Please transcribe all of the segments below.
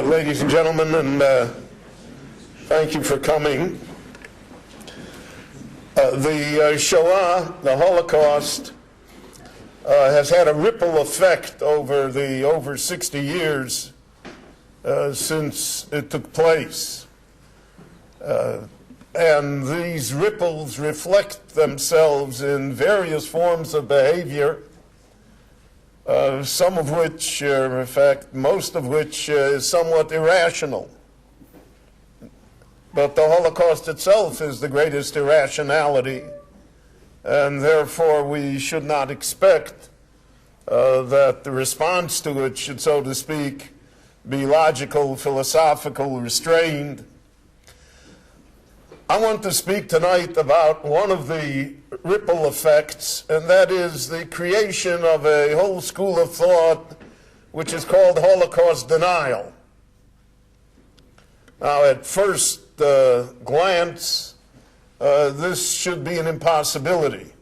ladies and gentlemen, and thank you for coming. The Shoah, the Holocaust, has had a ripple effect over the over 60 years since it took place. And these ripples reflect themselves in various forms of behavior, some of which, in fact, most of which is somewhat irrational. But the Holocaust itself is the greatest irrationality, and therefore we should not expect that the response to it should, so to speak, be logical, philosophical, restrained. I want to speak tonight about one of the ripple effects, and that is the creation of a whole school of thought which is called Holocaust denial. Now, at first glance, this should be an impossibility.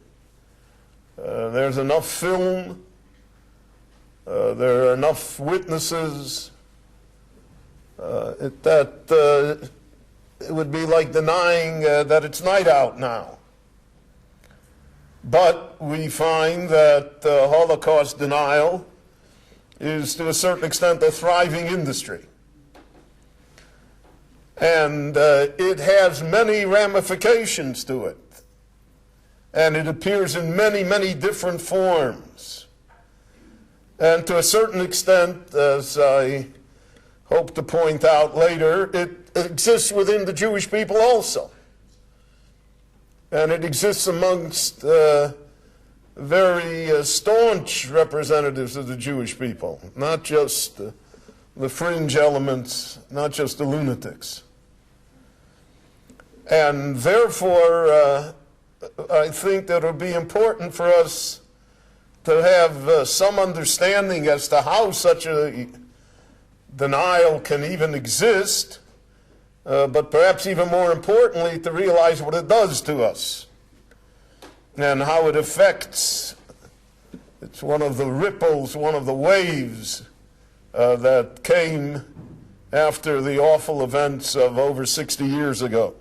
There's enough film, there are enough witnesses that it would be like denying that it's night out now. But we find that Holocaust denial is to a certain extent a thriving industry. And it has many ramifications to it. And it appears in many, many different forms. And to a certain extent, as I hope to point out later, it exists within the Jewish people also. And it exists amongst very staunch representatives of the Jewish people, not just the fringe elements, not just the lunatics. And therefore, I think that it would be important for us to have some understanding as to how such a denial can even exist, but perhaps even more importantly, to realize what it does to us and how it affects. It's one of the ripples, one of the waves that came after the awful events of over 60 years ago.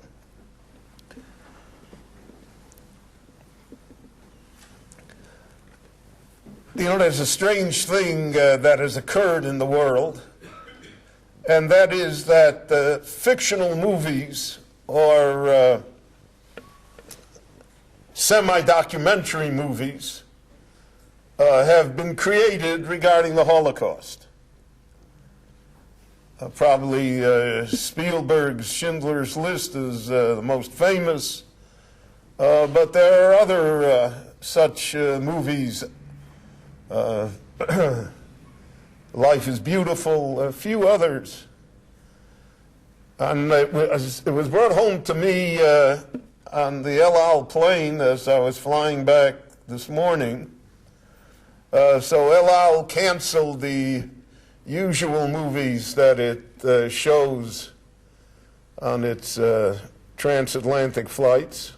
You know, there's a strange thing that has occurred in the world, and that is that fictional movies or semi-documentary movies have been created regarding the Holocaust. Probably Spielberg's Schindler's List is the most famous, but there are other such movies. Life is Beautiful, a few others. And it was brought home to me on the El Al plane as I was flying back this morning. So El Al canceled the usual movies that it shows on its transatlantic flights.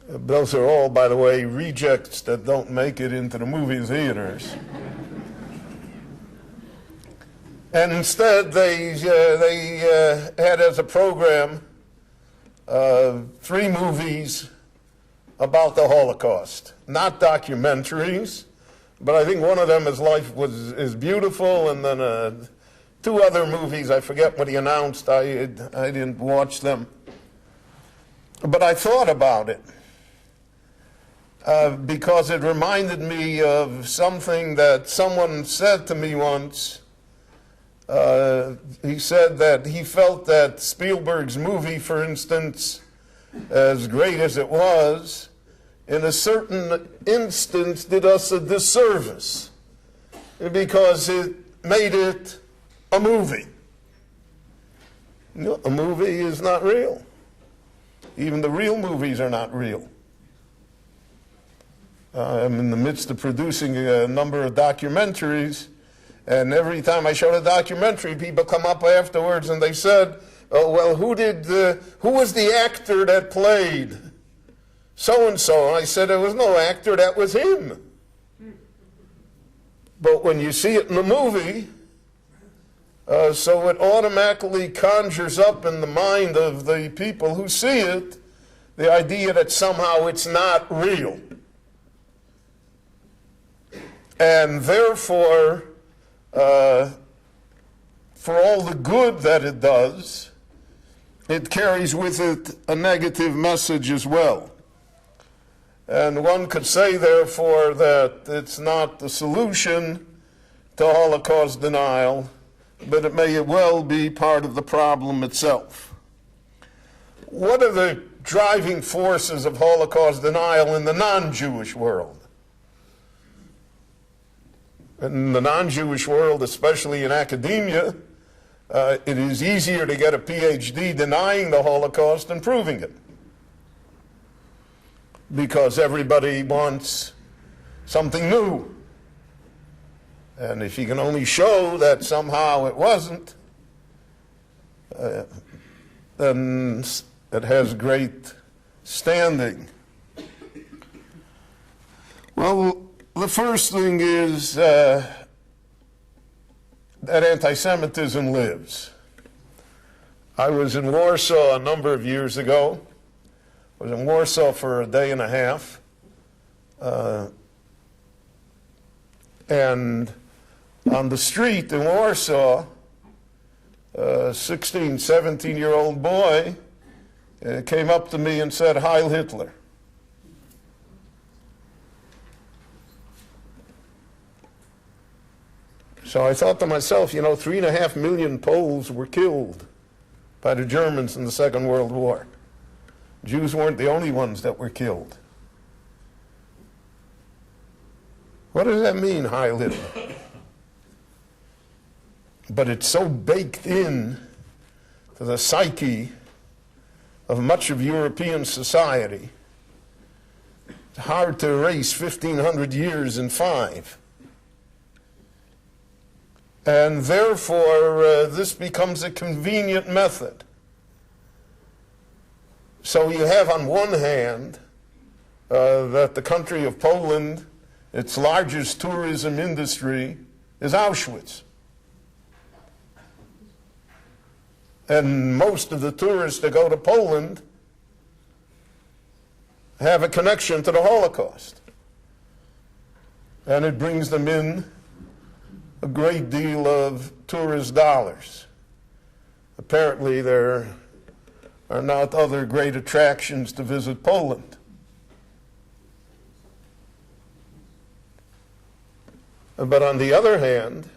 Those are all, by the way, rejects that don't make it into the movie theaters. And instead, they had as a program 3 movies about the Holocaust. Not documentaries, but I think one of them is Beautiful, and then 2 other movies, I forget what he announced, I didn't watch them. But I thought about it. Because it reminded me of something that someone said to me once. He said that he felt that Spielberg's movie, for instance, as great as it was, in a certain instance did us a disservice because it made it a movie. You know, a movie is not real. Even the real movies are not real. I'm in the midst of producing a number of documentaries, and every time I showed a documentary, people come up afterwards and they said, "Oh, well, who was the actor that played so-and-so?" And I said, "There was no actor, that was him." But when you see it in the movie, So it automatically conjures up in the mind of the people who see it the idea that somehow it's not real. And therefore, for all the good that it does, it carries with it a negative message as well. And one could say, therefore, that it's not the solution to Holocaust denial, but it may well be part of the problem itself. What are the driving forces of Holocaust denial in the non-Jewish world? In the non-Jewish world, especially in academia, it is easier to get a PhD denying the Holocaust than proving it, because everybody wants something new. And if you can only show that somehow it wasn't, then it has great standing. Well, the first thing is that anti-Semitism lives. I was in Warsaw a number of years ago. I was in Warsaw for a day and a half. And on the street in Warsaw, a 16, 17-year-old boy came up to me and said, "Heil Hitler." So I thought to myself, 3.5 million Poles were killed by the Germans in the Second World War. Jews weren't the only ones that were killed. What does that mean, Heil Hitler? But it's so baked in to the psyche of much of European society, it's hard to erase 1,500 years in 5. And therefore, this becomes a convenient method. So you have on one hand that the country of Poland, its largest tourism industry is Auschwitz. And most of the tourists that go to Poland have a connection to the Holocaust. And it brings them in a great deal of tourist dollars. Apparently there are not other great attractions to visit Poland. But on the other hand,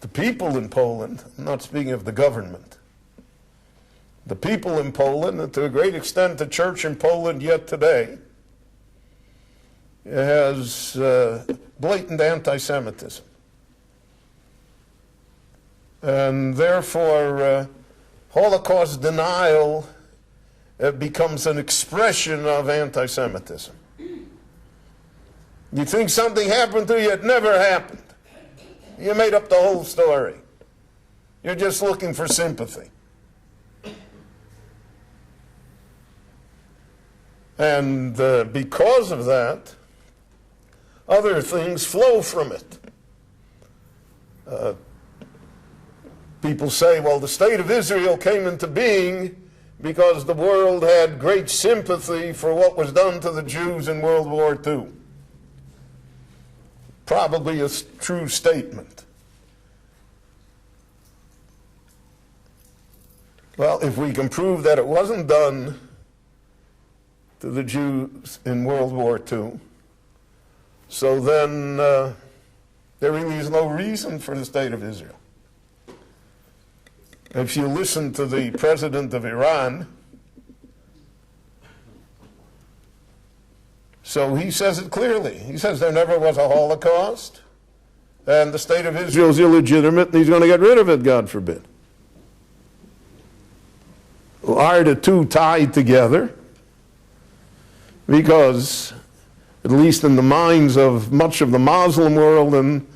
the people in Poland, I'm not speaking of the government, the people in Poland, and to a great extent the church in Poland yet today, has blatant anti-Semitism. And therefore, Holocaust denial becomes an expression of anti-Semitism. You think something happened to you, it never happened. You made up the whole story. You're just looking for sympathy. And because of that, other things flow from it. People say, well, the state of Israel came into being because the world had great sympathy for what was done to the Jews in World War II. Probably a true statement. Well, if we can prove that it wasn't done to the Jews in World War II, so then there really is no reason for the state of Israel. If you listen to the president of Iran, so he says it clearly. He says there never was a Holocaust, and the state of Israel is illegitimate, and he's going to get rid of it, God forbid. Are the two tied together? Because, at least in the minds of much of the Muslim world and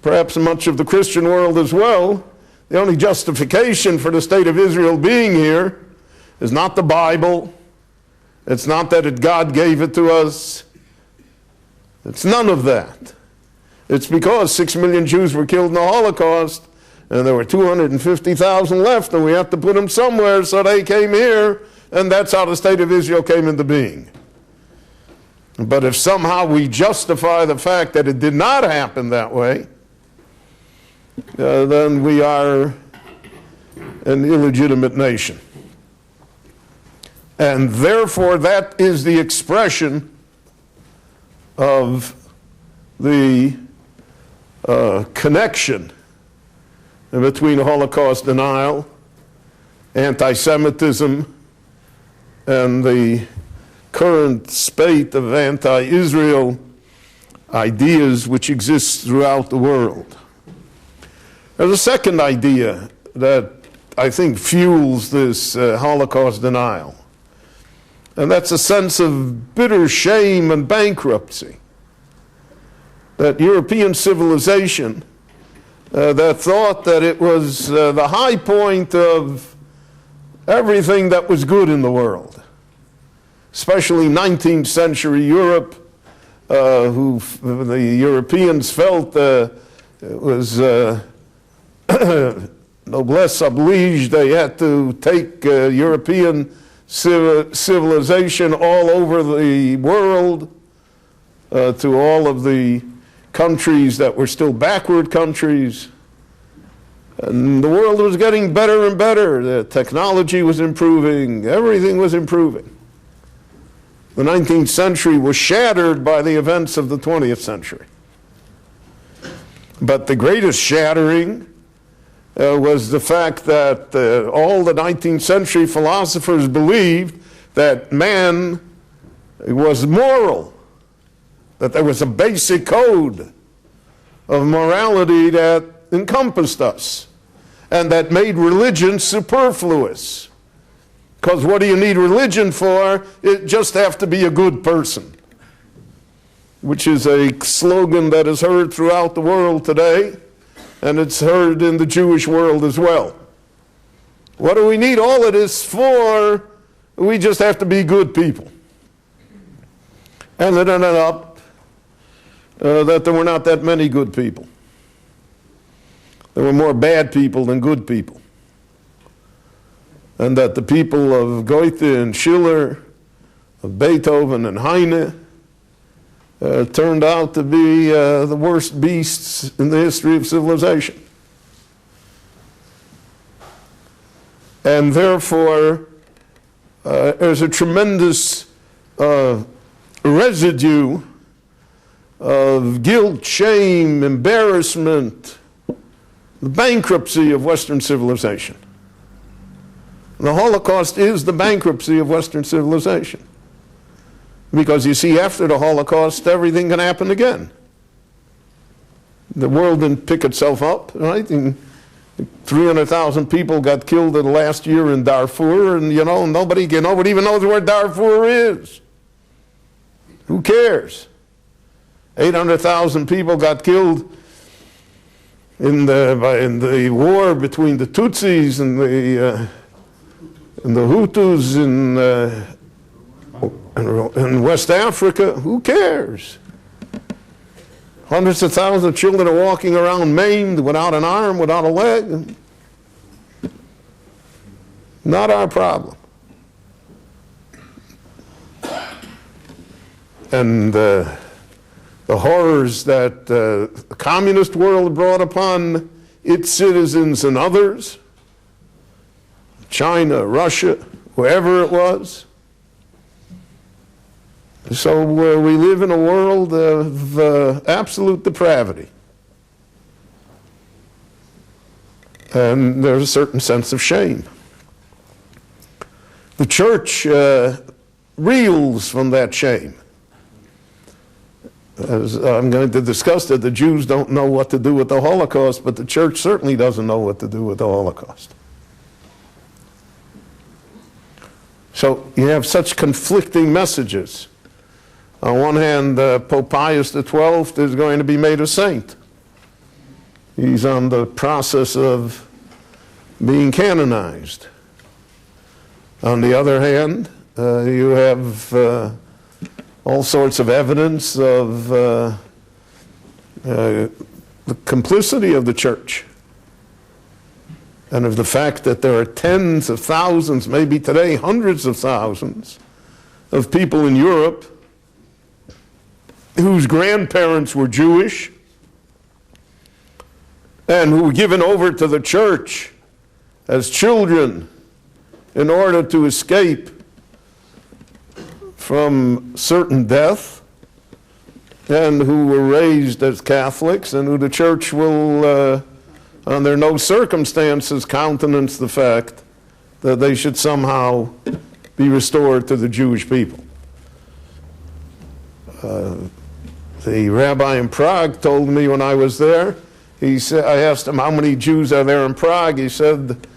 perhaps much of the Christian world as well, the only justification for the state of Israel being here is not the Bible. It's not that God gave it to us. It's none of that. It's because 6 million Jews were killed in the Holocaust, and there were 250,000 left, and we have to put them somewhere, so they came here, and that's how the state of Israel came into being. But if somehow we justify the fact that it did not happen that way, then we are an illegitimate nation. And therefore, that is the expression of the connection between Holocaust denial, anti-Semitism, and the current spate of anti-Israel ideas which exists throughout the world. There's a second idea that I think fuels this Holocaust denial, and that's a sense of bitter shame and bankruptcy. That European civilization that thought that it was the high point of everything that was good in the world, especially 19th century Europe, who the Europeans felt it was noblesse oblige. They had to take European civilization all over the world, to all of the countries that were still backward countries. And the world was getting better and better. The technology was improving. Everything was improving. The 19th century was shattered by the events of the 20th century. But the greatest shattering was the fact that all the 19th century philosophers believed that man was moral, that there was a basic code of morality that encompassed us and that made religion superfluous. Because what do you need religion for? It just have to be a good person, which is a slogan that is heard throughout the world today, and it's heard in the Jewish world as well. What do we need all of this for? We just have to be good people. And it ended up that there were not that many good people. There were more bad people than good people. And that the people of Goethe and Schiller, of Beethoven and Heine, turned out to be the worst beasts in the history of civilization. And therefore, there's a tremendous residue of guilt, shame, embarrassment, the bankruptcy of Western civilization. The Holocaust is the bankruptcy of Western civilization. Because you see, after the Holocaust, everything can happen again. The world didn't pick itself up, right? And 300,000 people got killed in the last year in Darfur, and nobody even knows where Darfur is. Who cares? 800,000 people got killed in the war between the Tutsis and the Hutus in West Africa. Who cares? Hundreds of thousands of children are walking around maimed, without an arm, without a leg. Not our problem. And the horrors that the communist world brought upon its citizens and others, China, Russia, wherever it was. So we live in a world of absolute depravity. And there's a certain sense of shame. The church reels from that shame. As I'm going to discuss that the Jews don't know what to do with the Holocaust, but the church certainly doesn't know what to do with the Holocaust. So you have such conflicting messages. On one hand, Pope Pius XII is going to be made a saint. He's on the process of being canonized. On the other hand, you have all sorts of evidence of the complicity of the church and of the fact that there are tens of thousands, maybe today hundreds of thousands, of people in Europe whose grandparents were Jewish and who were given over to the church as children in order to escape from certain death, and who were raised as Catholics, and who the church will, under no circumstances, countenance the fact that they should somehow be restored to the Jewish people. The rabbi in Prague told me when I was there, he said, I asked him how many Jews are there in Prague. He said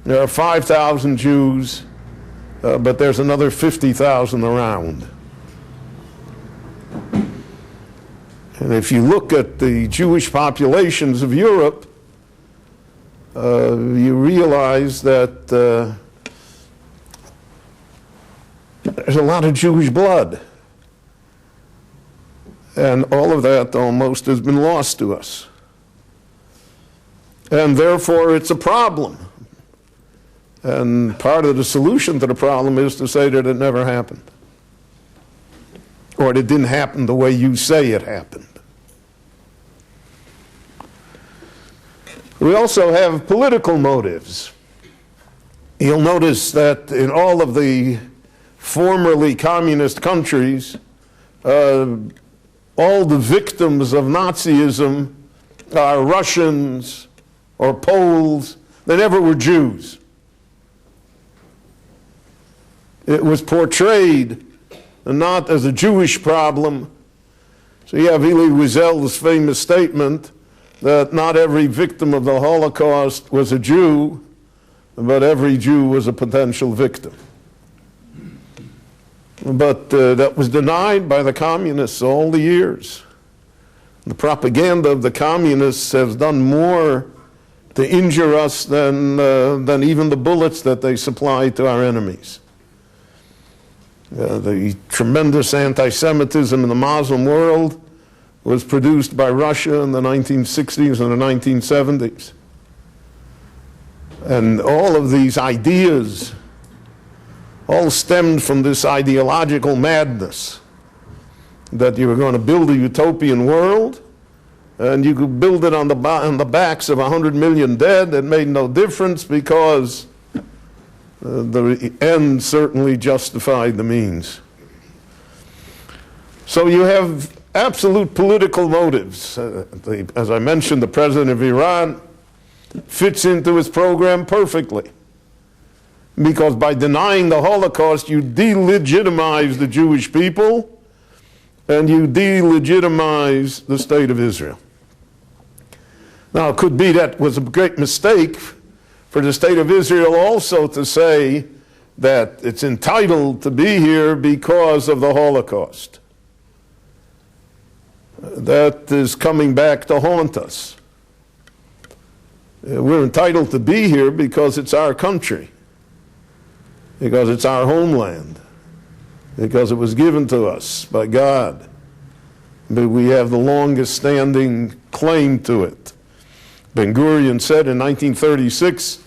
there are 5,000 Jews, but there's another 50,000 around. And if you look at the Jewish populations of Europe, you realize that there's a lot of Jewish blood. And all of that almost has been lost to us. And therefore it's a problem. And part of the solution to the problem is to say that it never happened. Or it didn't happen the way you say it happened. We also have political motives. You'll notice that in all of the formerly communist countries, all the victims of Nazism are Russians or Poles. They never were Jews. It was portrayed not as a Jewish problem. So you have Elie Wiesel's famous statement that not every victim of the Holocaust was a Jew, but every Jew was a potential victim. But that was denied by the communists all the years. The propaganda of the communists has done more to injure us than even the bullets that they supply to our enemies. The tremendous anti-Semitism in the Muslim world was produced by Russia in the 1960s and the 1970s. And all of these ideas all stemmed from this ideological madness that you were going to build a utopian world, and you could build it on the backs of 100 million dead. It made no difference because the end certainly justified the means. So you have absolute political motives. As I mentioned, the president of Iran fits into his program perfectly, because by denying the Holocaust, you delegitimize the Jewish people and you delegitimize the state of Israel. Now, it could be that was a great mistake for the state of Israel also to say that it's entitled to be here because of the Holocaust. That is coming back to haunt us. We're entitled to be here because it's our country, because it's our homeland, because it was given to us by God. But we have the longest standing claim to it. Ben-Gurion said in 1936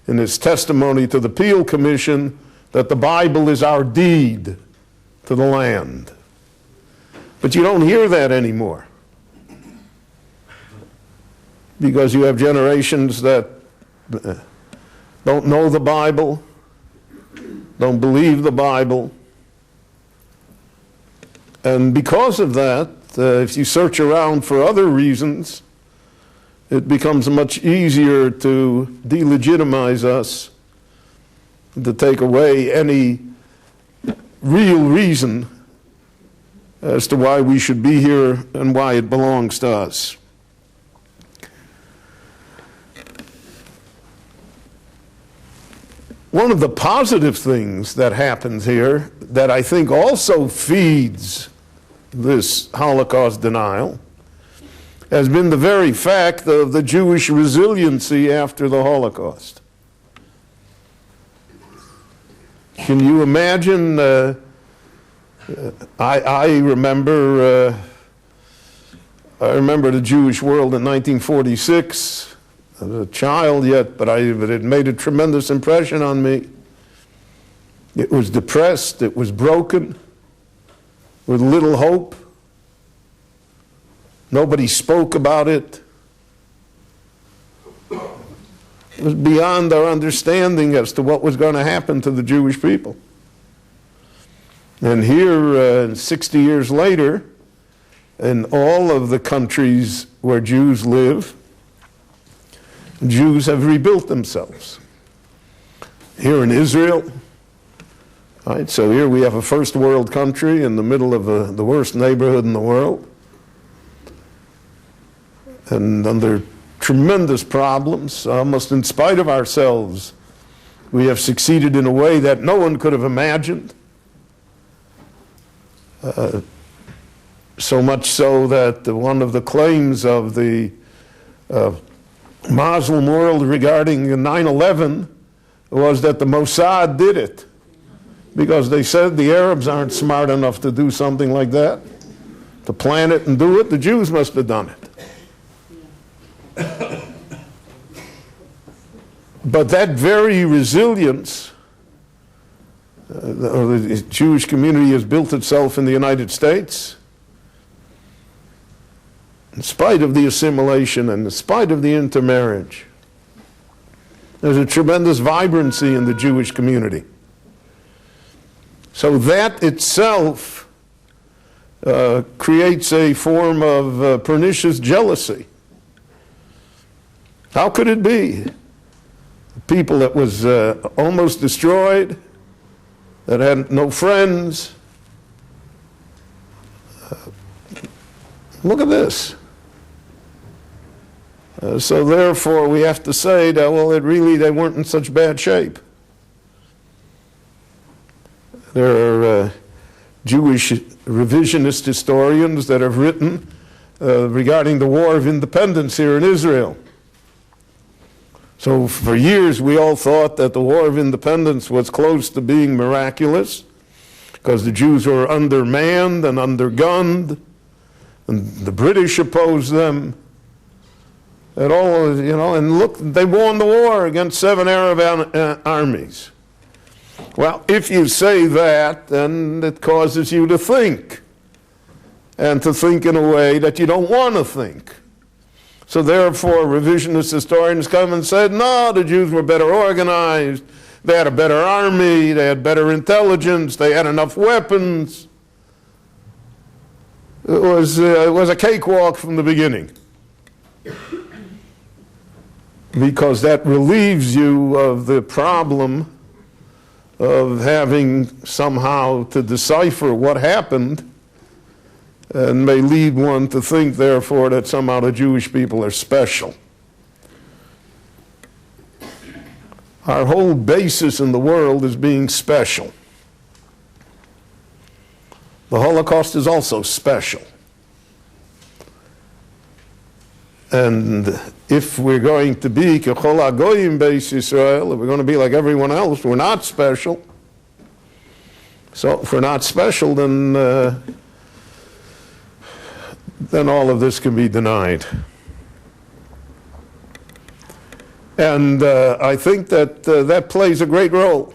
in his testimony to the Peel Commission that the Bible is our deed to the land. But you don't hear that anymore, because you have generations that don't know the Bible, don't believe the Bible. And because of that, if you search around for other reasons, it becomes much easier to delegitimize us, to take away any real reason as to why we should be here and why it belongs to us. One of the positive things that happens here that I think also feeds this Holocaust denial has been the very fact of the Jewish resiliency after the Holocaust. Can you imagine? I remember the Jewish world in 1946 as a child yet, but it made a tremendous impression on me. It was depressed, it was broken, with little hope. Nobody spoke about it. It was beyond our understanding as to what was going to happen to the Jewish people. And here, 60 years later, in all of the countries where Jews live, Jews have rebuilt themselves. Here in Israel, right, so here we have a first world country in the middle of the worst neighborhood in the world, and under tremendous problems, almost in spite of ourselves, we have succeeded in a way that no one could have imagined. So much so that one of the claims of the Muslim world regarding 9/11 was that the Mossad did it, because they said the Arabs aren't smart enough to do something like that, to plan it and do it. The Jews must have done it. But that very resilience, the Jewish community has built itself in the United States, in spite of the assimilation and in spite of the intermarriage. There's a tremendous vibrancy in the Jewish community. So that itself creates a form of pernicious jealousy. How could it be? A people that was almost destroyed, that had no friends. Look at this. So therefore we have to say that, well, they weren't in such bad shape. There are Jewish revisionist historians that have written regarding the War of Independence here in Israel. So for years we all thought that the War of Independence was close to being miraculous, because the Jews were undermanned and undergunned, and the British opposed them. And all, and look, they won the war against 7 Arab armies. Well, if you say that, then it causes you to think, and to think in a way that you don't want to think. So therefore, revisionist historians come and said, no, the Jews were better organized, they had a better army, they had better intelligence, they had enough weapons. It was a cakewalk from the beginning. Because that relieves you of the problem of having somehow to decipher what happened, and may lead one to think, therefore, that somehow the Jewish people are special. Our whole basis in the world is being special. The Holocaust is also special. And if we're going to be kechol hagoyim beis Yisrael, if we're going to be like everyone else, we're not special. So if we're not special, then all of this can be denied. And I think that that plays a great role.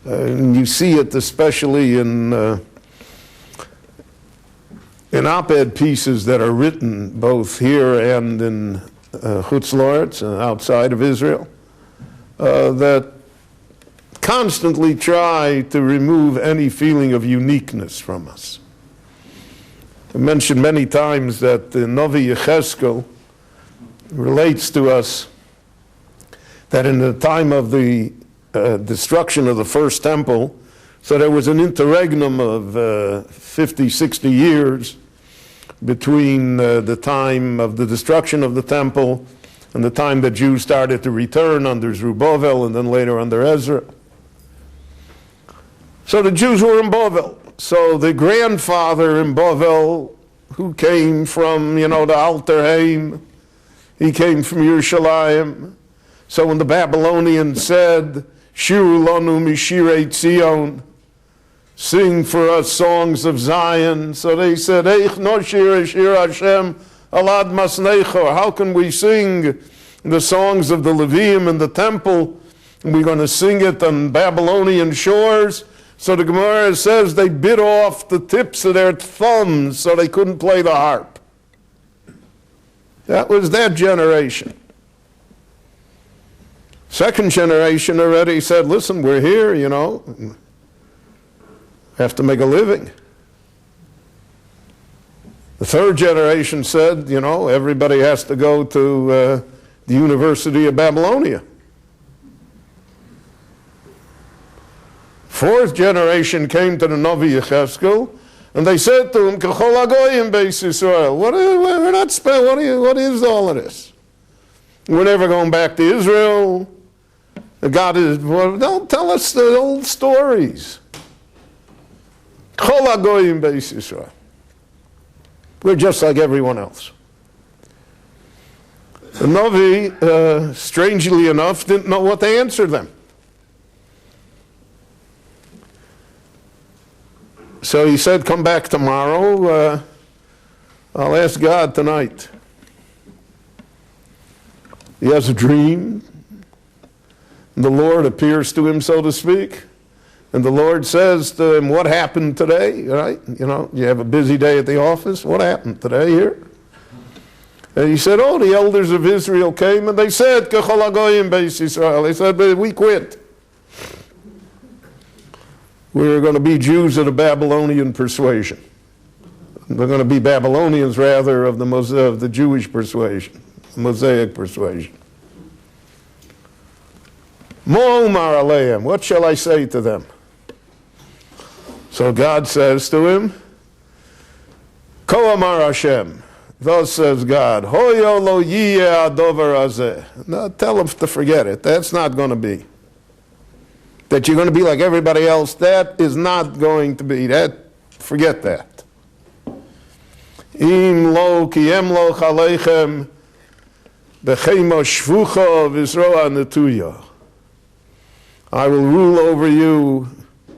And you see it especially in op-ed pieces that are written both here and in Chutz La'aretz, outside of Israel, that constantly try to remove any feeling of uniqueness from us. I mentioned many times that the Novi Yechezkel relates to us that in the time of the destruction of the first temple, so there was an interregnum of 50, 60 years between the time of the destruction of the temple and the time that Jews started to return under Zerubbabel and then later under Ezra. So the Jews were in Bavel. So the grandfather in Bavel, who came from, the Alter Haim, he came from Yerushalayim. So when the Babylonians said, Shiru lanu mishirei Tzion, sing for us songs of Zion, so they said, Eich noshir shir Hashem Alad Masnecho, how can we sing the songs of the Levium in the temple? We're going to sing it on Babylonian shores. So the Gemara says they bit off the tips of their thumbs so they couldn't play the harp. That was that generation. Second generation already said, listen, we're here, you know, have to make a living. The third generation said, you know, everybody has to go to the University of Babylonia. Fourth generation came to the Navi Yechezkel, and they said to him, "K'chol hagoyim beis Yisrael." What is all of this? We're never going back to Israel. God is, well, don't tell us the old stories. K'chol hagoyim beis Yisrael. We're just like everyone else. The Navi, strangely enough, didn't know what to answer them. So he said, come back tomorrow. I'll ask God tonight. He has a dream. The Lord appears to him, so to speak. And the Lord says to him, what happened today? Right? You know, you have a busy day at the office. What happened today here? And he said, oh, the elders of Israel came and they said, K'chol hagoyim beis Yisrael. They said, we quit. We're going to be Jews of the Babylonian persuasion. We're going to be Babylonians, rather, of the Jewish persuasion, the Mosaic persuasion. Mo'omar aleim, what shall I say to them? So God says to him, Ko amar Hashem, thus says God, Hoyo lo yiyeh adover hazeh. No, tell them to forget it. That's not going to be. That you're going to be like everybody else, that is not going to be. Forget that. Im lo ki em lo chaleichem bechemo shvucha v'zroa netuya. I will rule over you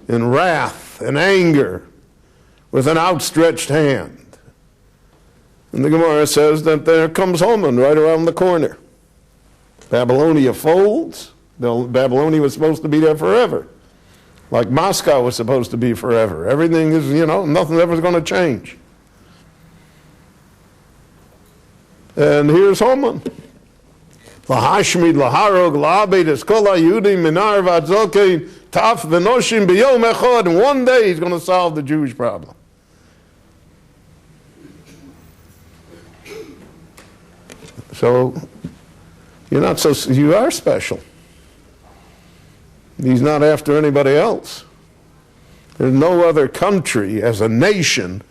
in wrath and anger with an outstretched hand. And the Gemara says that there comes Haman right around the corner. Babylonia folds. Babylonia was supposed to be there forever. Like Moscow was supposed to be forever. Everything is, you know, nothing ever going to change. And here's Haman. Lahashmid, laharog, laabed, eskola, yudim, minar, vadzokein, taf, venoshim, biyom echad. And one day he's going to solve the Jewish problem. So, you are special. He's not after anybody else. There's no other country as a nation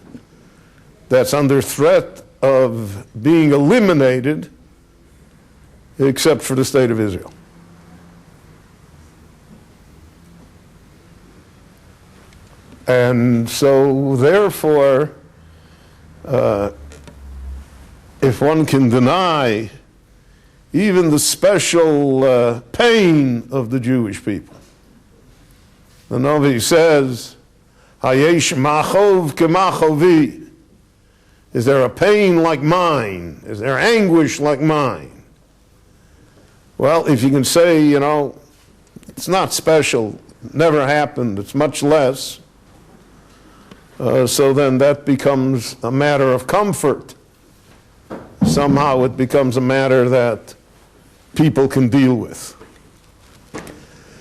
that's under threat of being eliminated except for the state of Israel. And so, therefore, if one can deny even the special pain of the Jewish people, the Navi says, Hayesh machov kemachovi. Is there a pain like mine? Is there anguish like mine? Well, if you can say, you know, it's not special, never happened, it's much less, so then that becomes a matter of comfort. Somehow it becomes a matter that people can deal with.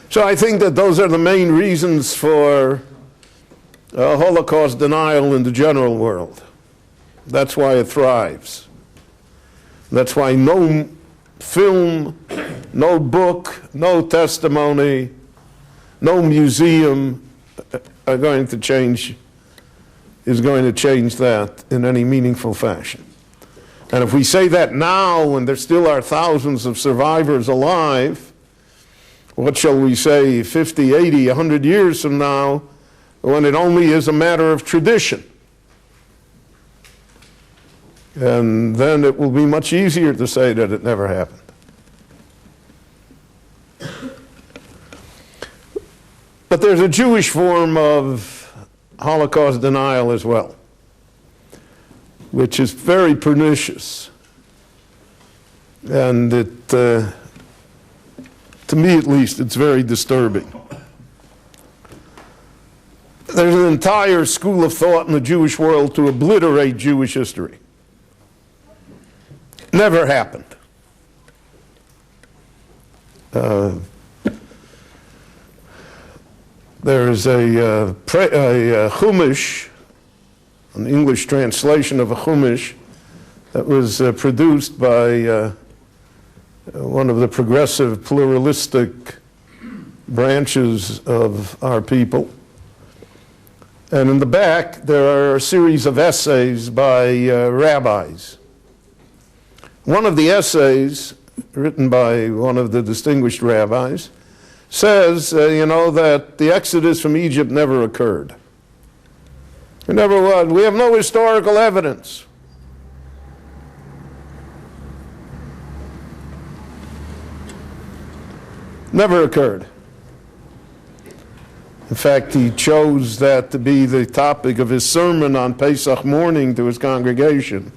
So I think that those are the main reasons for Holocaust denial in the general world. That's why it thrives. That's why no film, no book, no testimony, no museum is going to change that in any meaningful fashion. And if we say that now, when there still are thousands of survivors alive, what shall we say 50, 80, 100 years from now, when it only is a matter of tradition? And then it will be much easier to say that it never happened. But there's a Jewish form of Holocaust denial as well. which is very pernicious. And it, to me at least, it's very disturbing. There's an entire school of thought in the Jewish world to obliterate Jewish history. Never happened. There's a Chumash, an English translation of a Chumash, that was produced by one of the progressive pluralistic branches of our people. And in the back, there are a series of essays by rabbis. One of the essays, written by one of the distinguished rabbis, says, that the Exodus from Egypt never occurred. It never was. We have no historical evidence. Never occurred. In fact, he chose that to be the topic of his sermon on Pesach morning to his congregation,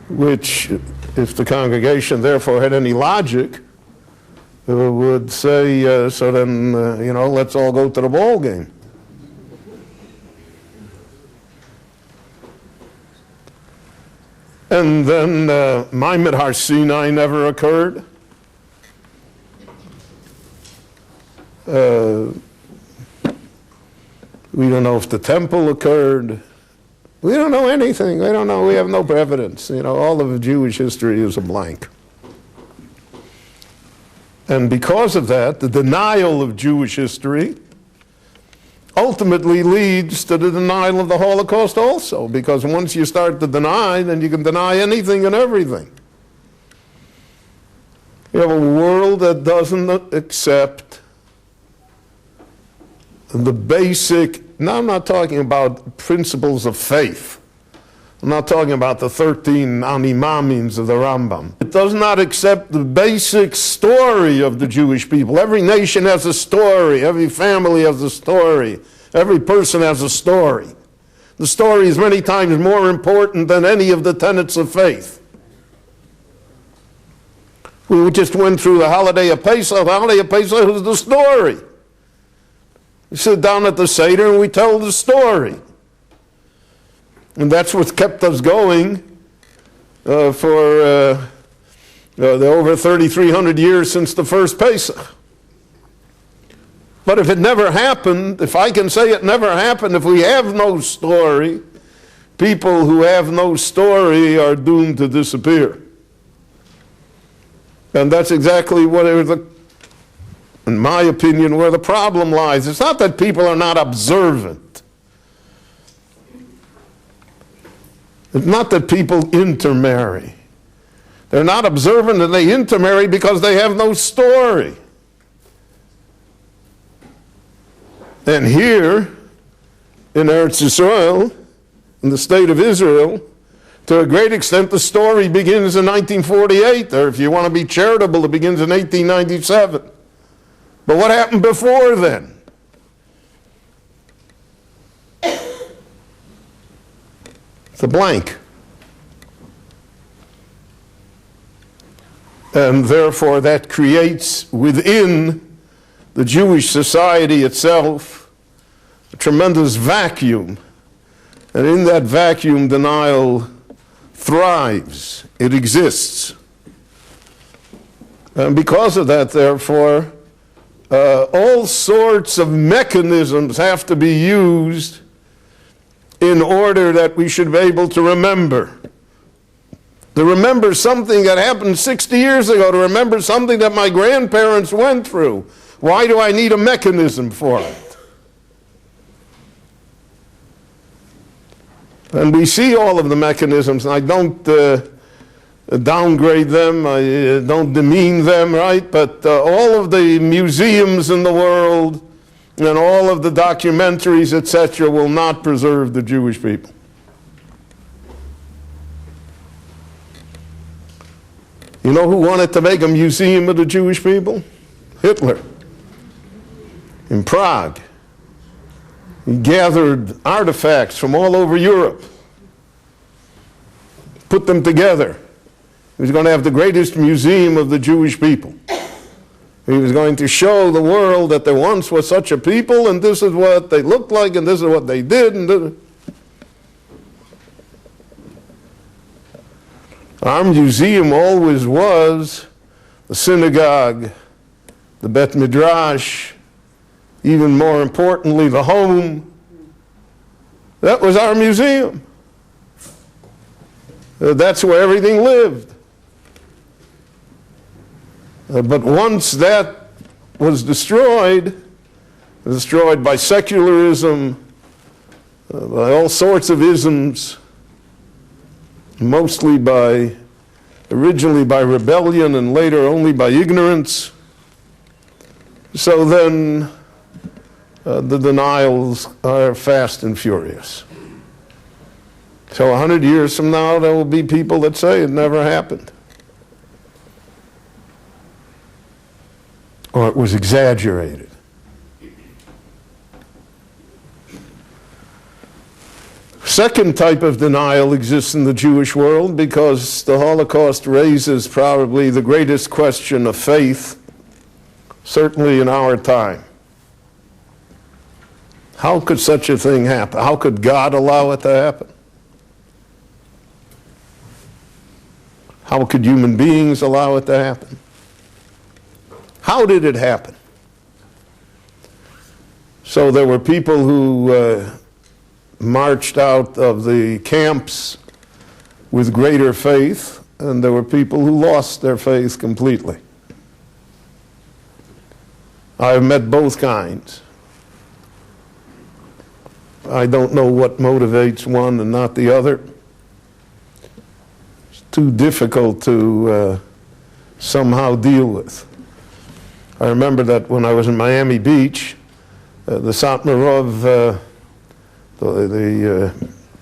which, if the congregation therefore had any logic, would say, so then, let's all go to the ball game. And then Ma'amad Har Sinai never occurred. We don't know if the temple occurred. We don't know anything. We don't know. We have no evidence. All of Jewish history is a blank. And because of that, the denial of Jewish history ultimately leads to the denial of the Holocaust also, because once you start to deny, then you can deny anything and everything. You have a world that doesn't accept the basic, now I'm not talking about principles of faith. I'm not talking about the 13 animamins of the Rambam. It does not accept the basic story of the Jewish people. Every nation has a story. Every family has a story. Every person has a story. The story is many times more important than any of the tenets of faith. We just went through the holiday of Pesach. The holiday of Pesach is the story. We sit down at the Seder and we tell the story. And that's what's kept us going for the over 3,300 years since the first Pesach. But if it never happened, if I can say it never happened, if we have no story, people who have no story are doomed to disappear. And that's exactly what in my opinion, where the problem lies. It's not that people are not observant. It's not that people intermarry. They're not observant and they intermarry because they have no story. And here, in Eretz Yisrael, in the state of Israel, to a great extent the story begins in 1948, or if you want to be charitable, it begins in 1897. But what happened before then? It's a blank. And therefore that creates within the Jewish society itself a tremendous vacuum. And in that vacuum, denial thrives. It exists. And because of that, therefore, all sorts of mechanisms have to be used in order that we should be able to remember. To remember something that happened 60 years ago, to remember something that my grandparents went through. Why do I need a mechanism for it? And we see all of the mechanisms, and I don't downgrade them, I don't demean them, right? But all of the museums in the world and all of the documentaries, etc., will not preserve the Jewish people. You know who wanted to make a museum of the Jewish people? Hitler. In Prague. He gathered artifacts from all over Europe put them together. He was going to have the greatest museum of the Jewish people. He was going to show the world that there once was such a people, and this is what they looked like, and this is what they did. And our museum always was the synagogue, the Bet Midrash, even more importantly, the home. That was our museum. That's where everything lived. But once that was destroyed by secularism, by all sorts of isms, mostly originally by rebellion and later only by ignorance. So then the denials are fast and furious. So 100 years from now, there will be people that say it never happened. Or it was exaggerated. Second type of denial exists in the Jewish world because the Holocaust raises probably the greatest question of faith, certainly in our time. How could such a thing happen? How could God allow it to happen? How could human beings allow it to happen? How did it happen? So there were people who marched out of the camps with greater faith, and there were people who lost their faith completely. I've met both kinds. I don't know what motivates one and not the other. It's too difficult to somehow deal with. I remember that when I was in Miami Beach, the Satmarov, the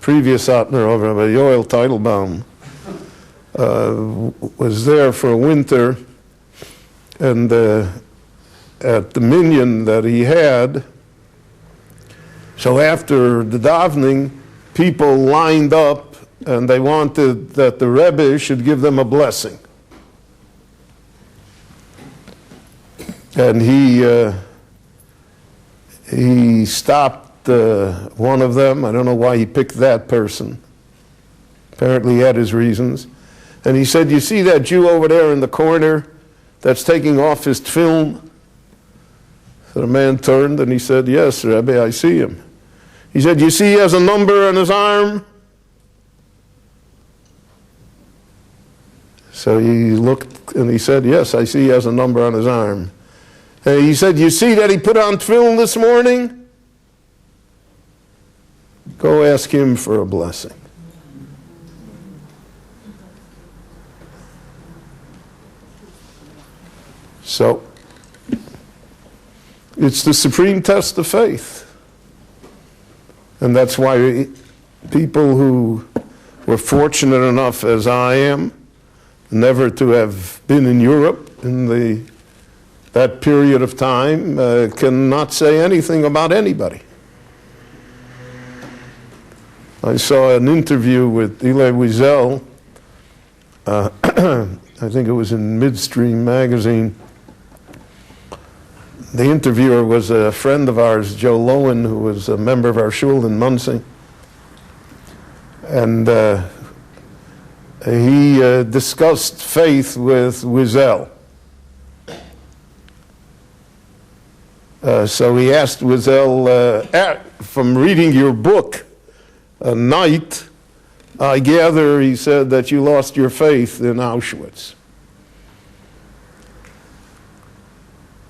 previous Satmarov, Rabbi Yoel Teitelbaum, was there for a winter, and at the minyan that he had, so after the davening, people lined up and they wanted that the Rebbe should give them a blessing. And he stopped one of them. I don't know why he picked that person. Apparently he had his reasons. And he said, "You see that Jew over there in the corner that's taking off his tefillin?" So the man turned and he said, "Yes, Rebbe, I see him." He said, "You see he has a number on his arm?" So he looked and he said, "Yes, I see he has a number on his arm." And he said, "You see that he put on tefillin this morning? Go ask him for a blessing." So, it's the supreme test of faith. And that's why people who were fortunate enough, as I am, never to have been in Europe in that period of time, cannot say anything about anybody. I saw an interview with Elie Wiesel, I think it was in Midstream magazine. The interviewer was a friend of ours, Joe Lowen, who was a member of our shul in Muncie. And he discussed faith with Wiesel. So he asked Wiesel, from reading your book, A Night, I gather, he said, that you lost your faith in Auschwitz.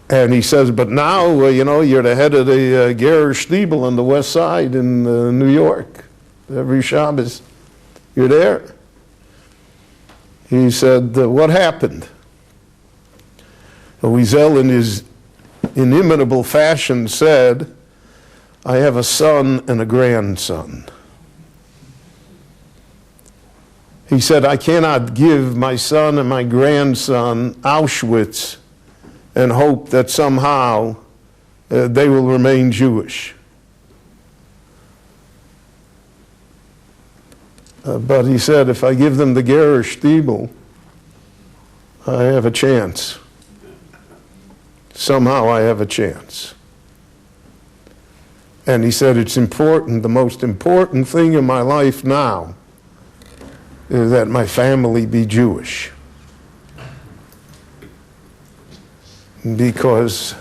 And he says, but now, you're the head of the Ger Stiebel on the west side in New York. Every Shabbos, you're there. He said, what happened? Wiesel, in his inimitable fashion, said, I have a son and a grandson. He said, I cannot give my son and my grandson Auschwitz and hope that somehow they will remain Jewish. But he said, if I give them the Gerer Stiebel, I have a chance. Somehow I have a chance. And he said, it's important, the most important thing in my life now is that my family be Jewish. Because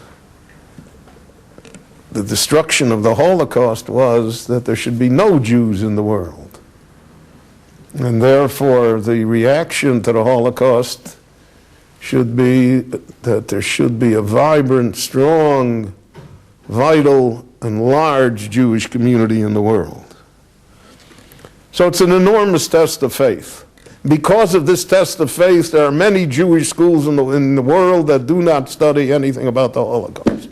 the destruction of the Holocaust was that there should be no Jews in the world. And therefore, the reaction to the Holocaust should be that there should be a vibrant, strong, vital, and large Jewish community in the world. So it's an enormous test of faith. Because of this test of faith, there are many Jewish schools in the world that do not study anything about the Holocaust.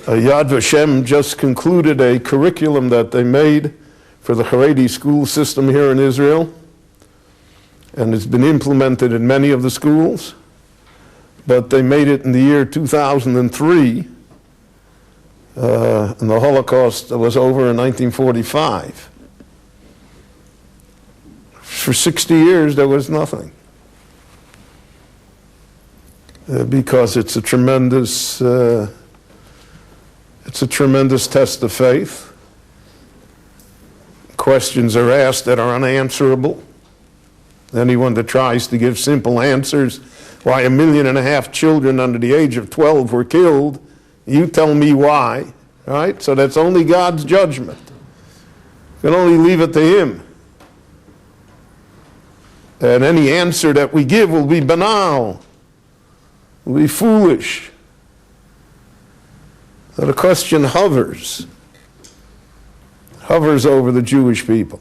Yad Vashem just concluded a curriculum that they made for the Haredi school system here in Israel, and it's been implemented in many of the schools, but they made it in the year 2003, and the Holocaust was over in 1945. For 60 years there was nothing, because it's a tremendous test of faith. Questions are asked that are unanswerable. Anyone that tries to give simple answers, why 1.5 million children under the age of 12 were killed, you tell me why, right? So that's only God's judgment. You can only leave it to Him. And any answer that we give will be banal, will be foolish. So the question hovers over the Jewish people.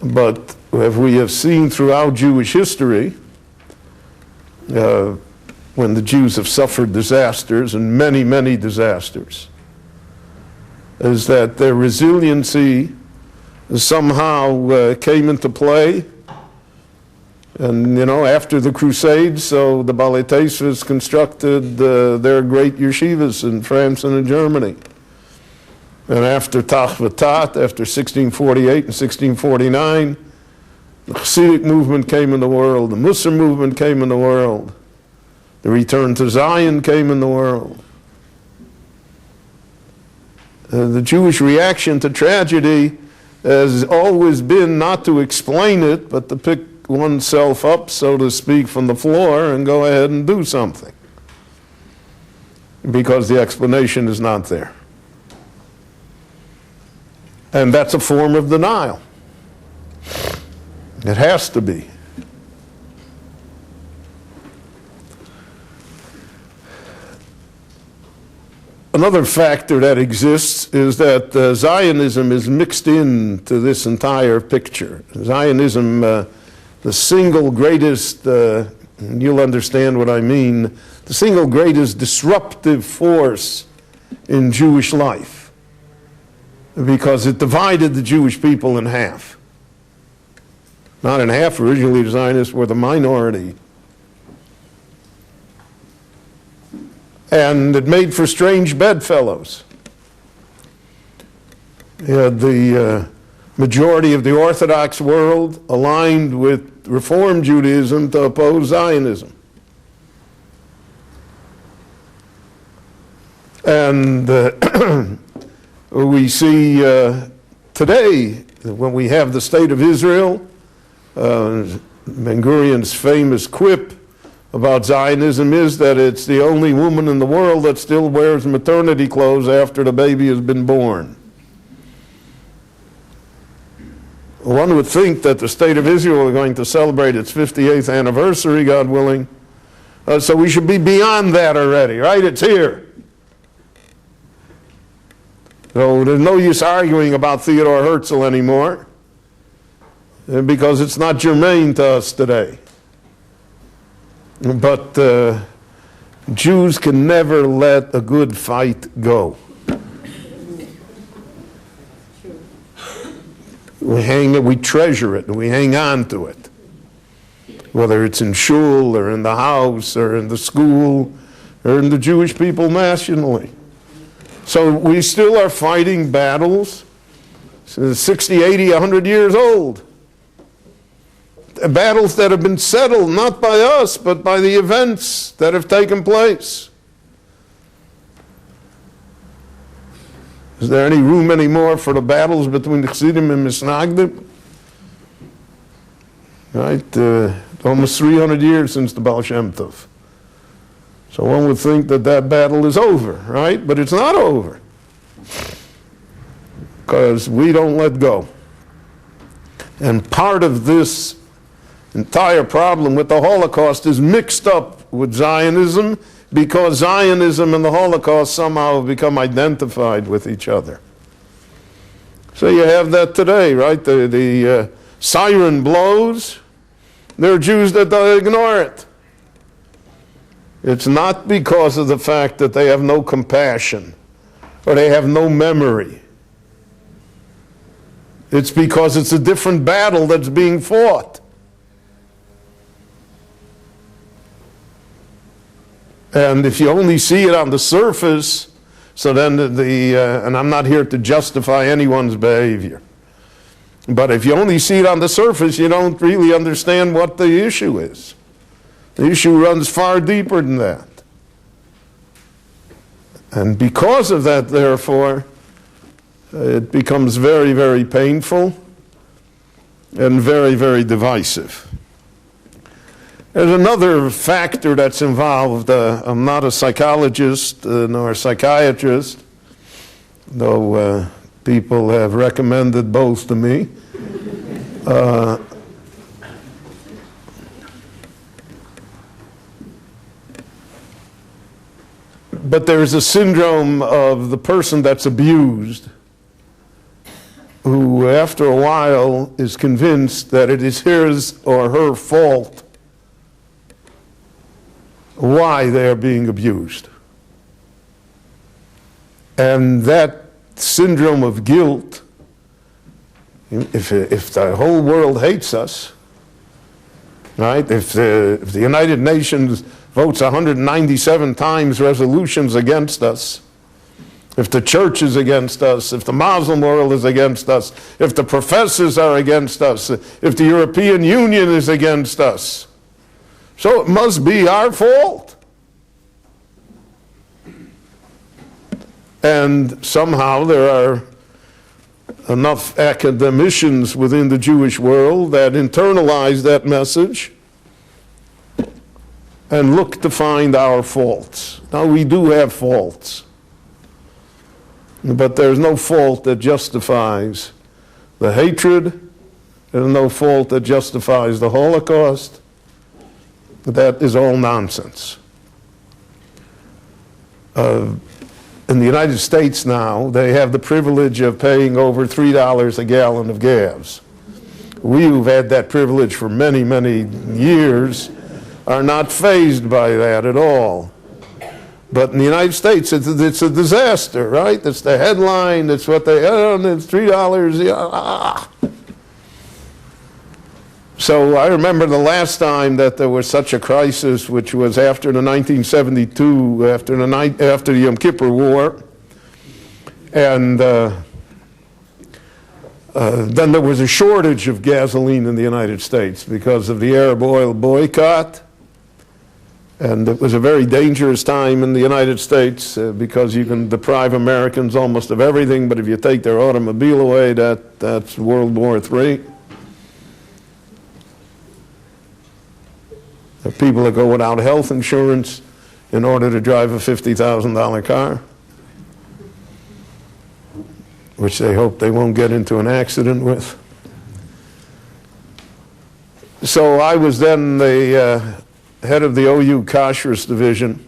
But as we have seen throughout Jewish history, when the Jews have suffered disasters, and many, many disasters, is that their resiliency somehow came into play. And, after the Crusades, so the Baalei Teshuva constructed their great yeshivas in France and in Germany. And after Tach V'Tat, after 1648 and 1649, the Hasidic movement came in the world, the Mosar movement came in the world, the return to Zion came in the world. The Jewish reaction to tragedy has always been not to explain it, but to pick oneself up, so to speak, from the floor and go ahead and do something, because the explanation is not there. And that's a form of denial. It has to be. Another factor that exists is that Zionism is mixed into this entire picture. Zionism, the single greatest, you'll understand what I mean, the single greatest disruptive force in Jewish life, because it divided the Jewish people in half. Not in half, originally the Zionists were the minority. And it made for strange bedfellows. You had the majority of the Orthodox world aligned with Reform Judaism to oppose Zionism. And we see today, when we have the state of Israel, Ben-Gurion's famous quip about Zionism is that it's the only woman in the world that still wears maternity clothes after the baby has been born. One would think that the state of Israel is going to celebrate its 58th anniversary, God willing. So we should be beyond that already, right? It's here. So there's no use arguing about Theodore Herzl anymore, because it's not germane to us today. But Jews can never let a good fight go. We treasure it, and we hang on to it. Whether it's in shul, or in the house, or in the school, or in the Jewish people nationally. So we still are fighting battles 60, 80, 100 years old. Battles that have been settled not by us, but by the events that have taken place. Is there any room anymore for the battles between the Chassidim and Misnagdim? Right? Almost 300 years since the Baal Shem Tov. So one would think that that battle is over, right? But it's not over. Because we don't let go. And part of this entire problem with the Holocaust is mixed up with Zionism, because Zionism and the Holocaust somehow have become identified with each other. So you have that today, right? The siren blows. There are Jews that ignore it. It's not because of the fact that they have no compassion or they have no memory. It's because it's a different battle that's being fought. And if you only see it on the surface, so then and I'm not here to justify anyone's behavior, but if you only see it on the surface, you don't really understand what the issue is. The issue runs far deeper than that. And because of that, therefore, it becomes very, very painful and very, very divisive. There's another factor that's involved. I'm not a psychologist nor a psychiatrist, though people have recommended both to me. But there's a syndrome of the person that's abused, who after a while is convinced that it is his or her fault why they are being abused. And that syndrome of guilt, if the whole world hates us, right? If the United Nations votes 197 times resolutions against us, if the church is against us, if the Muslim world is against us, if the professors are against us, if the European Union is against us, so it must be our fault. And somehow there are enough academicians within the Jewish world that internalize that message and look to find our faults. Now, we do have faults, but there's no fault that justifies the hatred. There's no fault that justifies the Holocaust. That is all nonsense. In the United States now, they have the privilege of paying over $3 a gallon of gas. We who've had that privilege for many, many years are not fazed by that at all. But in the United States, it's a disaster, right? It's the headline, it's what they, it's $3, yeah. So I remember the last time that there was such a crisis, which was after the 1972, after the Yom Kippur War, and then there was a shortage of gasoline in the United States because of the Arab oil boycott, and it was a very dangerous time in the United States because you can deprive Americans almost of everything, but if you take their automobile away, that's World War III. There are people that go without health insurance in order to drive a $50,000 car, which they hope they won't get into an accident with. So I was then the head of the OU Kashrus division,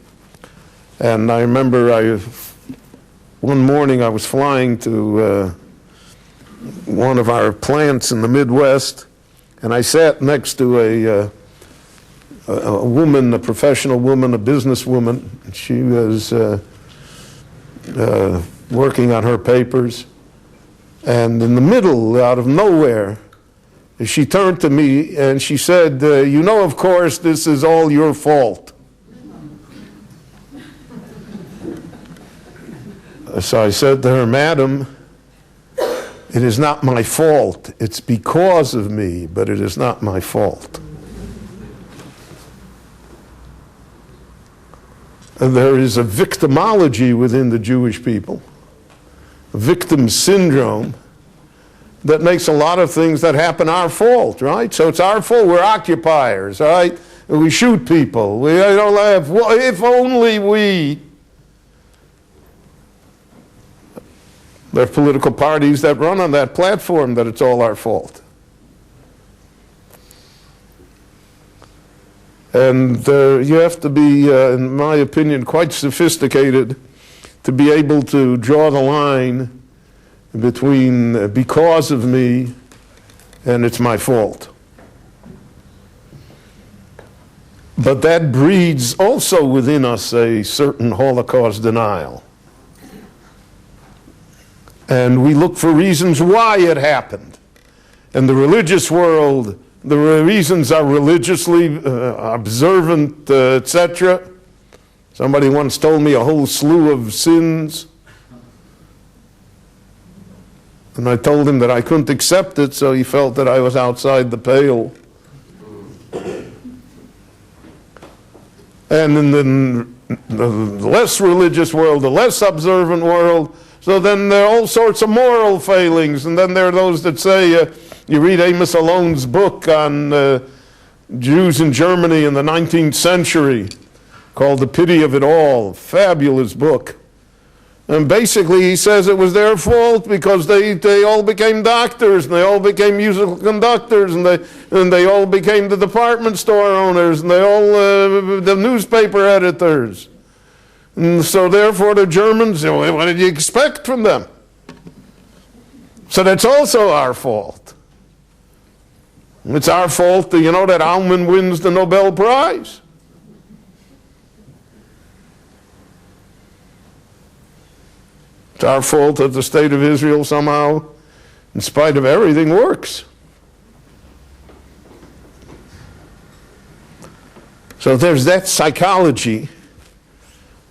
and I remember one morning I was flying to one of our plants in the Midwest, and I sat next to a woman, a professional woman, a businesswoman. She was working on her papers. And in the middle, out of nowhere, she turned to me and she said, you know, of course, this is all your fault. So I said to her, "Madam, it is not my fault. It's because of me, but it is not my fault." And there is a victimology within the Jewish people, a victim syndrome, that makes a lot of things that happen our fault, right? So it's our fault. We're occupiers, right? We shoot people. We don't have, if only we. There are political parties that run on that platform that it's all our fault. And you have to be, in my opinion, quite sophisticated to be able to draw the line between because of me and it's my fault. But that breeds also within us a certain Holocaust denial. And we look for reasons why it happened. In the religious world, the reasons are religiously observant, etc. Somebody once told me a whole slew of sins. And I told him that I couldn't accept it, so he felt that I was outside the pale. And in the less religious world, the less observant world, so then there are all sorts of moral failings. And then there are those that say, you read Amos Alone's book on Jews in Germany in the 19th century, called The Pity of It All, fabulous book. And basically he says it was their fault because they all became doctors, and they all became musical conductors, and they all became the department store owners, and they all the newspaper editors. And so therefore the Germans, what did you expect from them? So that's also our fault. It's our fault that, that Alman wins the Nobel Prize. It's our fault that the state of Israel somehow, in spite of everything, works. So there's that psychology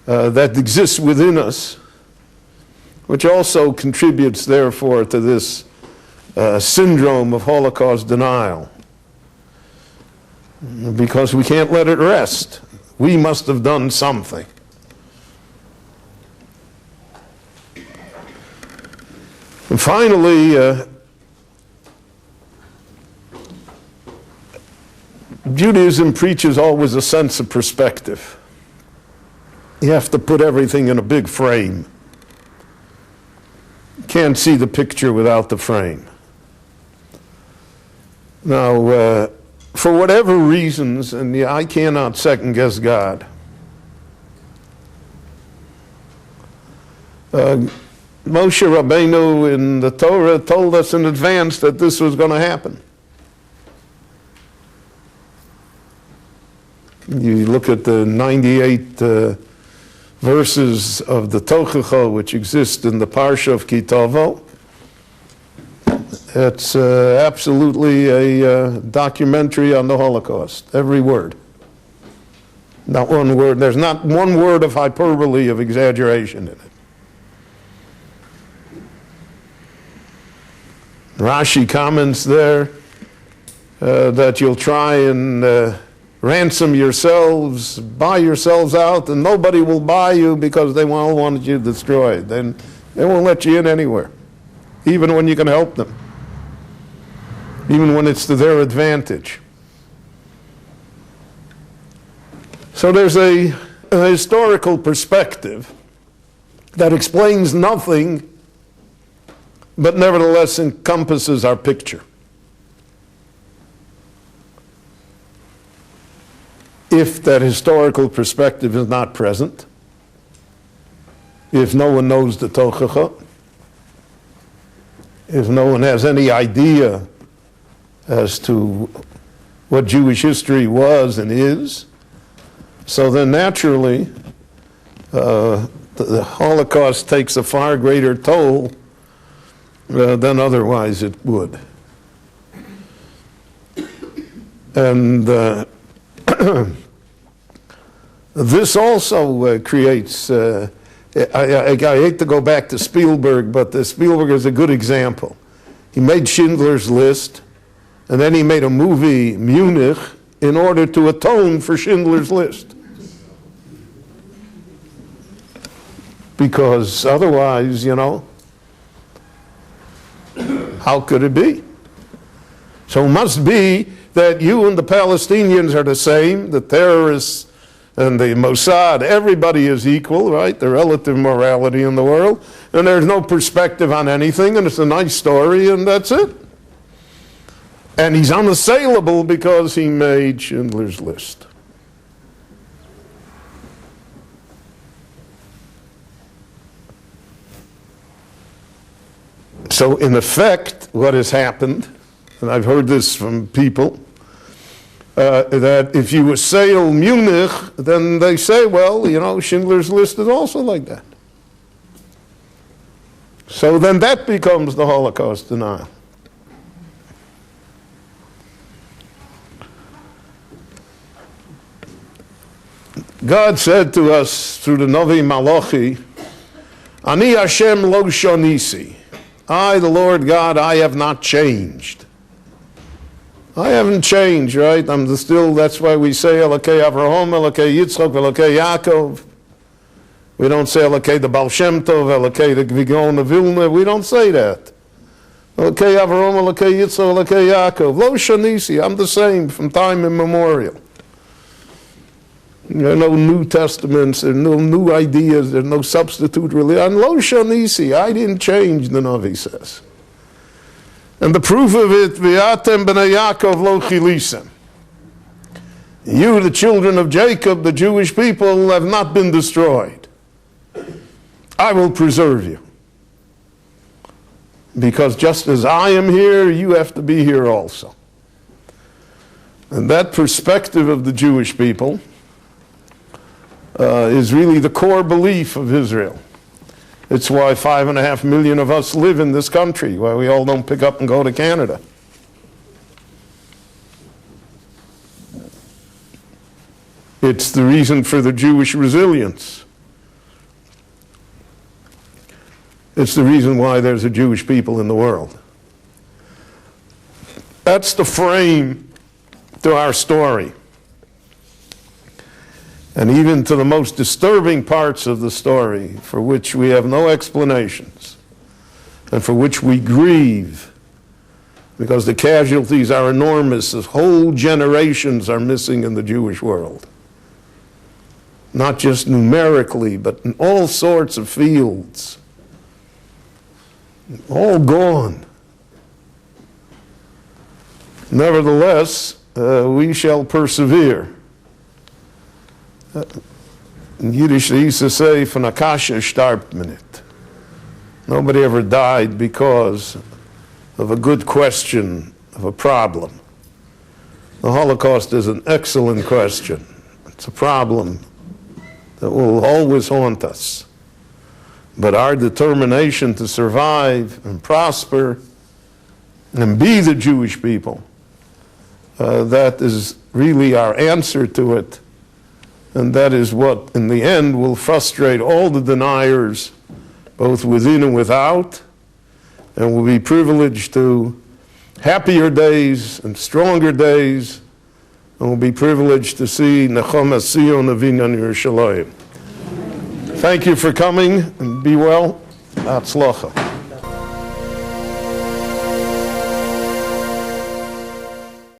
that exists within us, which also contributes, therefore, to this syndrome of Holocaust denial. Because we can't let it rest. We must have done something. And finally, Judaism preaches always a sense of perspective. You have to put everything in a big frame. You can't see the picture without the frame. Now, for whatever reasons, and I cannot second guess God, Moshe Rabbeinu in the Torah told us in advance that this was going to happen. You look at the 98 verses of the Tochacha which exist in the Parsha of Kitavo. It's absolutely a documentary on the Holocaust, every word. Not one word, there's not one word of hyperbole, of exaggeration in it. Rashi comments there that you'll try and ransom yourselves, buy yourselves out, and nobody will buy you because they all want you destroyed. Then they won't let you in anywhere, even when you can help them, even when it's to their advantage. So there's a historical perspective that explains nothing, but nevertheless encompasses our picture. If that historical perspective is not present, if no one knows the Tochacha, if no one has any idea as to what Jewish history was and is, so then naturally the Holocaust takes a far greater toll than otherwise it would. And this also creates I hate to go back to Spielberg, but Spielberg is a good example. He made Schindler's List, and then he made a movie, Munich, in order to atone for Schindler's List. Because otherwise, you know, how could it be? So it must be that you and the Palestinians are the same, the terrorists and the Mossad, everybody is equal, right? The relative morality in the world, and there's no perspective on anything, and it's a nice story, and that's it. And he's unassailable because he made Schindler's List. So in effect, what has happened, and I've heard this from people, that if you assail Munich, then they say, well, you know, Schindler's List is also like that. So then that becomes the Holocaust denial. God said to us through the Navi Malachi, Ani Hashem lo shonisi. I, the Lord God, I have not changed. I haven't changed, right? I'm still, that's why we say Elokei Avraham, Elokei Yitzchak, Elokei Yaakov. We don't say Elokei the Baal Shem Tov, Elokei the Gvigon of Vilna. We don't say that. Elokei Avraham, Elokei Yitzchak, Elokei Yaakov. Lo Shanisi, I'm the same from time immemorial. There are no New Testaments, there are no new ideas, there are no substitute religion. Lo Shanisi, I didn't change, the Navi says. And the proof of it, V'atem b'nei Yaakov lo chilisem. You, the children of Jacob, the Jewish people, have not been destroyed. I will preserve you. Because just as I am here, you have to be here also. And that perspective of the Jewish people is really the core belief of Israel. It's why 5.5 million of us live in this country, why we all don't pick up and go to Canada. It's the reason for the Jewish resilience. It's the reason why there's a Jewish people in the world. That's the frame to our story. And even to the most disturbing parts of the story, for which we have no explanations, and for which we grieve, because the casualties are enormous. Whole generations are missing in the Jewish world. Not just numerically, but in all sorts of fields. All gone. Nevertheless, we shall persevere. In Yiddish, they used to say, "Von Akasha starbt man nicht." Nobody ever died because of a good question of a problem. The Holocaust is an excellent question. It's a problem that will always haunt us. But our determination to survive and prosper and be the Jewish people, that is really our answer to it. And that is what, in the end, will frustrate all the deniers, both within and without, and we'll be privileged to happier days and stronger days, and we'll be privileged to see Nechama Sion Avinan Yerushalayim. Thank you for coming, and be well. Hatzlacha.